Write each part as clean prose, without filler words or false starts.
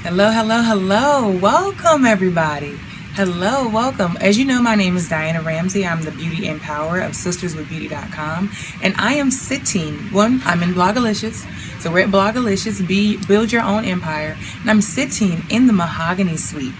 Hello, hello, hello. Welcome, everybody. Hello, welcome. As you know, my name is Diana Ramsey. I'm the beauty empowerer of SistersWithBeauty.com. And I am I'm in Blogalicious. So we're at Blogalicious, Build Your Own Empire. And I'm sitting in the Mahogany Suite.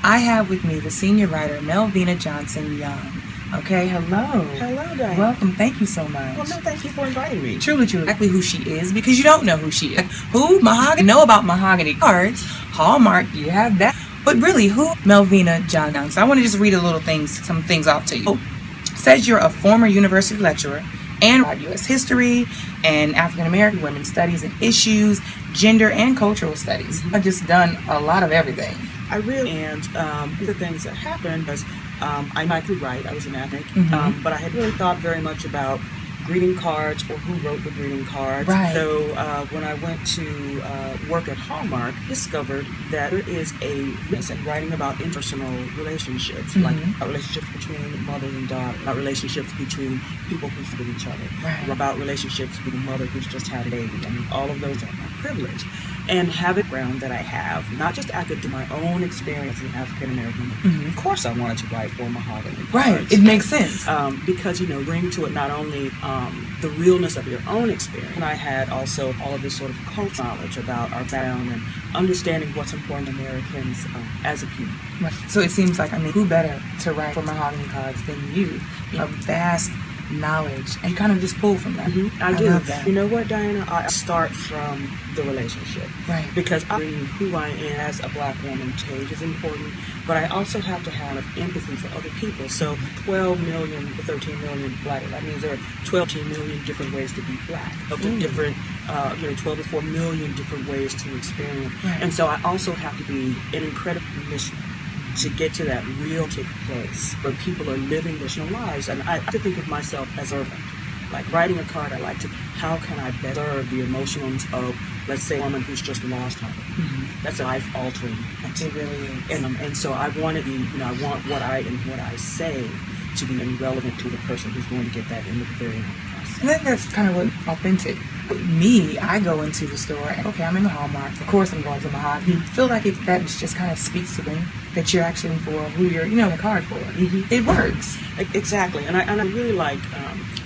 I have with me the senior writer, Melvina Johnson-Young. Okay, hello. Hello, Diane. Welcome. Thank you so much. Well, no, thank you for inviting me. Truly, exactly who she is, because you don't know who she is. Who? Mahogany? Know about Mahogany Cards. Hallmark, you have that. But really, who? Melvina Johnson-Young. So I want to just read some things off to you. It says you're a former university lecturer and about U.S. history and African American women's studies and issues, gender and cultural studies. I've just done a lot of everything. I really, and the things that happened was I could write. I was an academic, but I had really thought very much about greeting cards or who wrote the greeting cards. Right. So when I went to work at Hallmark, discovered that there is a lesson writing about interpersonal relationships, like relationships between mother and daughter, about relationships between people who fit each other, about relationships with a mother who's just had a baby. I mean, all of those are my privilege. And have a background that I have, not just academic, my own experience in African American. Of course, I wanted to write for Mahogany Cards. Right, it makes sense. Because, bring to it not only the realness of your own experience, and I had also all of this sort of cultural knowledge about our background and understanding what's important to Americans as a people. Right. So it seems like, who better to write for Mahogany Cards than you? A vast knowledge, and kind of just pull from that. I do. Love that. You know what, Diana? I start from the relationship. Right. Because who I am as a black woman change is important, but I also have to have empathy for other people. So 12 million to 13 million black, that means there are 12 million different ways to be black, different, 12 to 4 million different ways to experience. Right. And so I also have to be an incredible mission to get to that real place where people are living their lives. And I have to think of myself as urban. Like writing a card, I like to, how can I better serve the emotions of, let's say, a woman who's just lost her. That's life-altering. It really is. And so I want to be, I want what I say to be relevant to the person who's going to get that in the very end process. And that's kind of what authentic. Me, I go into the store and, okay, I'm in the Hallmark. Of course I'm going to Mahogany. I feel like that just kind of speaks to me that you're actually for who you're, the card for. It works. Exactly. And I really like,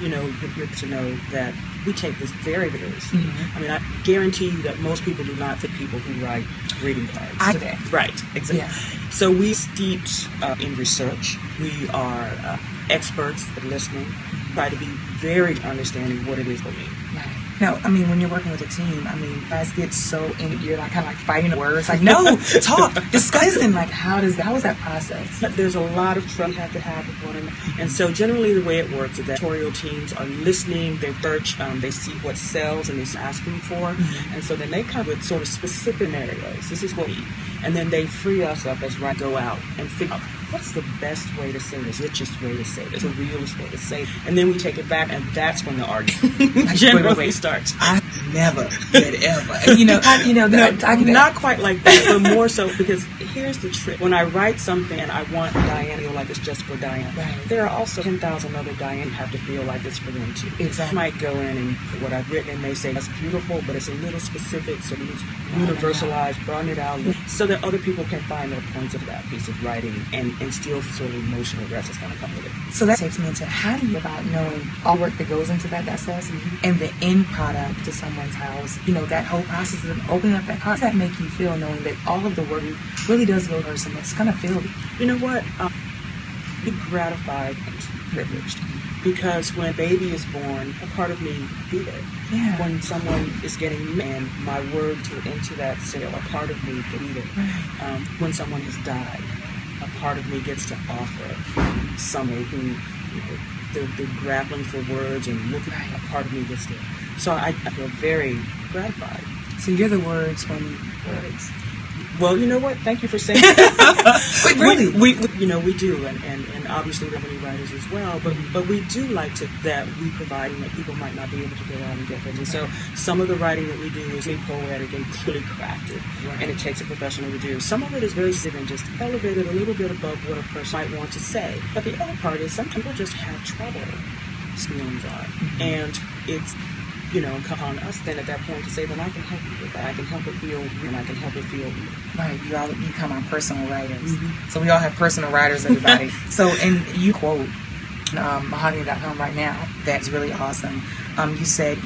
to know that we take this very, very seriously. I guarantee you that most people do not think people who write greeting cards. Right, exactly. Yeah. So we steeped in research. We are experts at listening, try to be very understanding what it is for me. Right. Now, when you're working with a team, guys get so in, you're like kind of like fighting the words, like, no, talk, discuss, and like, how is that process? There's a lot of trust you have to have with one another. And so generally the way it works is that editorial teams are listening, they search, they see what sells and they're asking for. And so then they come with sort of specific scenarios. This is what we need. And then they free us up as we go out and figure out what's the best way to say this, richest way to say this, the realest way to say it. And then we take it back, and that's when the argument generally starts. I never said ever. Not quite like that, but more so because here's the trick. When I write something and I want Diane to feel like it's just for Diane, there are also 10,000 other Diane who have to feel like it's for them too. Exactly. I might go in and what I've written and may say that's beautiful, but it's a little specific, so it's universalized, broaden it out, so that other people can find their points of that piece of writing and still sort of emotional rest that's going to come with it. So that takes me into how do you about knowing all work that goes into that process and the end product to someone's house, that whole process of opening up that card. How does that make you feel knowing that all of the work really does go to a person that's going to feel it? You know what? Be gratified and privileged. Because when a baby is born, a part of me be there. Yeah. When someone is getting and my word into that sale, a part of me can be there. When someone has died, a part of me gets to offer someone who they're grappling for words and looking. A part of me gets there. So I feel very gratified. So you're the words from words. Well, you know what? Thank you for saying that. But really, we do, and obviously we're many writers as well. But we do like to that we providing that people might not be able to go out and get them. And so some of the writing that we do is really poetic and clearly crafted, and it takes a professional to do. Some of it is very simple and just elevated a little bit above what a person might want to say. But the other part is some people just have trouble. Feelings are, and it's come on us then at that point to say, then I can help you with that. I can help it feel, and I can help it feel. Right, you all become our personal writers. So we all have personal writers, everybody. So, and you quote Mahogany.com right now, that's really awesome. You said,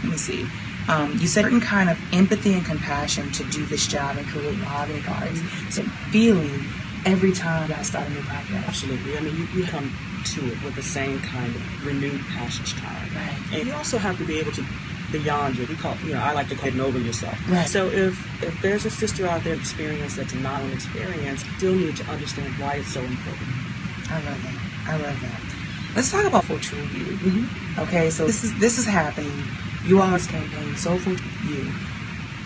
let me see, you said certain kind of empathy and compassion to do this job and create Mahogany Cards. So feeling every time you guys start a new podcast. Absolutely. I mean, you come to it with the same kind of renewed passion time. Right. And you also have to be able to, beyond you, I like to call it over yourself. Right. So if there's a sister out there experience that's not an experience, still need to understand why it's so important. I love that. I love that. Let's talk about Soulful True You. Okay, so this is happening. You all campaign Soulful True You.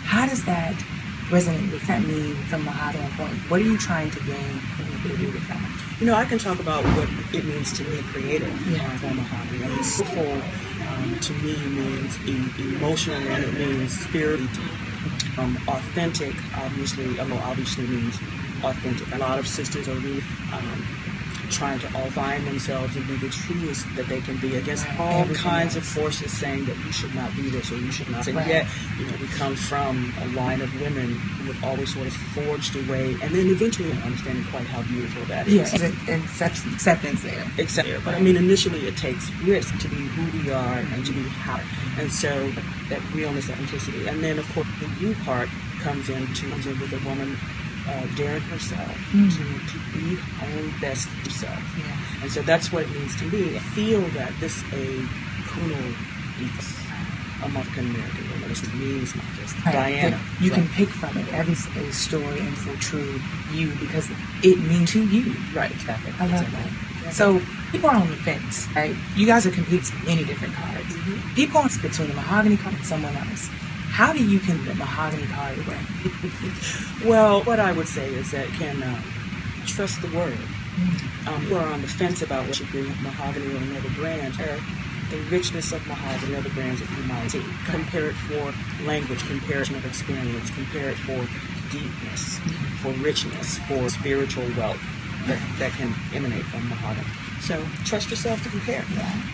How does that resonate with that mean from Mahogany point? What are you trying to gain and what do you do with that? I can talk about what it means to me creative for Mahogany. I mean, soulful to me means emotional and it means spiritual. Authentic obviously means authentic. A lot of sisters are really trying to all find themselves and be the truest that they can be against all kinds of forces saying that you should not do this or you should not. And yet, we come from a line of women who have always sort of forged a way, and then eventually understanding quite how beautiful that is. Yes, and acceptance there. But I mean, initially it takes risk to be who we are and to be happy. And so that realness, authenticity. And then, of course, the you part comes in with a woman daring herself to be her own best self. And so that's what it means to me. I feel that this a Kuno eats a African American woman. This means not just Diana. You can pick from it every story and for true you because it means to you. Right, exactly. I love that. So people are on the fence, right? You guys are competing with many different cards. People are between a Mahogany card and someone else. How do you can the Mahogany card brand? Well, what I would say is that can trust the word. Who are on the fence about what should be Mahogany or another brand, or the richness of Mahogany or other brands that you might see. Compare it for language, comparison of experience, compare it for deepness, for richness, for spiritual wealth that can emanate from Mahogany. So trust yourself to compare.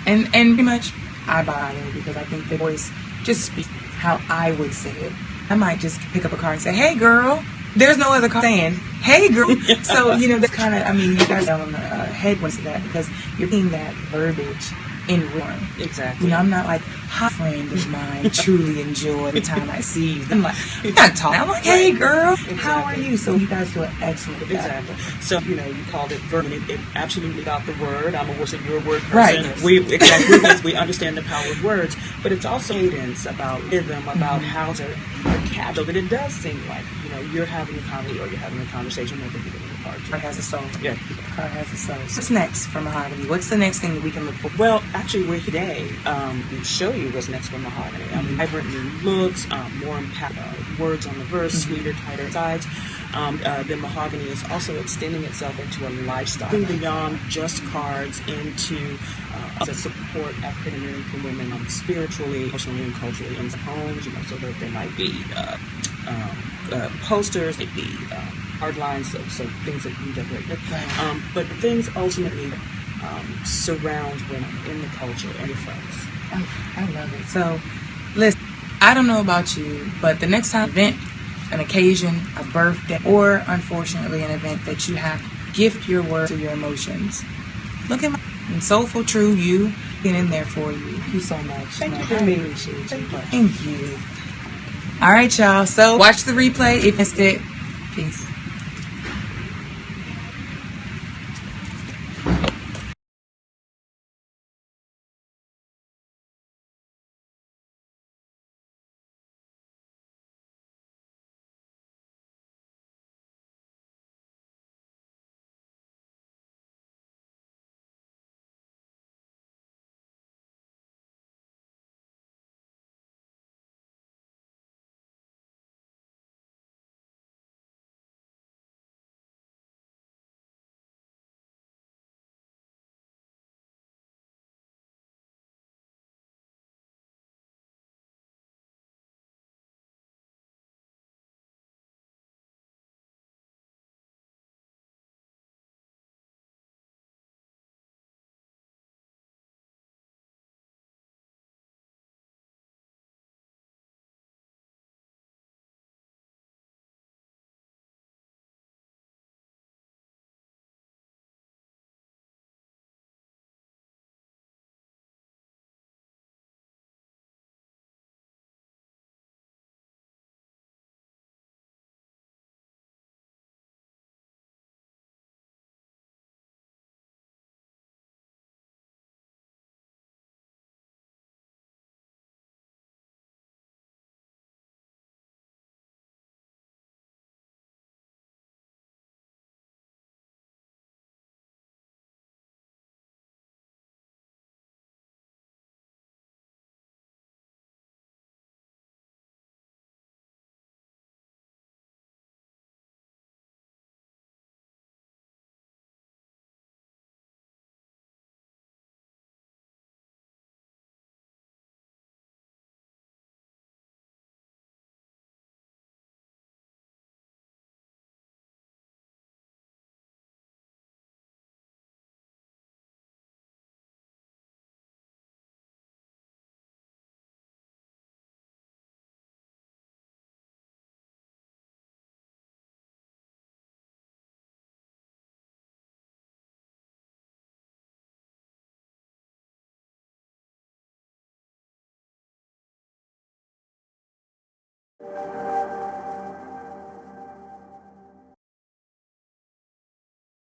And pretty much I buy it because I think the voice just speaks how I would say it. I might just pick up a card and say, "Hey, girl." There's no other card saying, "Hey, girl." So, that's kind of, you guys are on the head once of that because you're seeing that verbiage in form. Exactly. I'm not like, "Hi, friend of mine, truly enjoy every time I see you." I'm like, I'm not talking. I'm like, "Hey, girl, how are you?" So you guys do an excellent job. Exactly. So, you called it verb. It absolutely got the word. I'm a word, you're a word person. Right. We understand the power of words, but it's also cadence about rhythm, about how to capture. But it does seem like, you're having a comedy or you're having a conversation with the people in the card. Card has a soul. Yeah. Card has a soul. What's next for Mahogany? What's the next thing that we can look for? Well, actually, we're today to show you what's next for Mahogany. Vibrant new looks, more impact, words on the verse, sweeter, tighter sides. Then Mahogany is also extending itself into a lifestyle, beyond just cards, into to support African American women spiritually, emotionally, and culturally in homes. So that there might be posters, it be hard lines, so things that you decorate with. But things ultimately surround women in the culture and your friends. I love it. So, listen, I don't know about you, but the next time event, an occasion, a birthday, or unfortunately an event that you have, gift your words or your emotions. Look at my Soulful True You, being in there for you. Thank you so much. Thank you for me. Thank you. All right, y'all. So watch the replay if you missed it. Peace.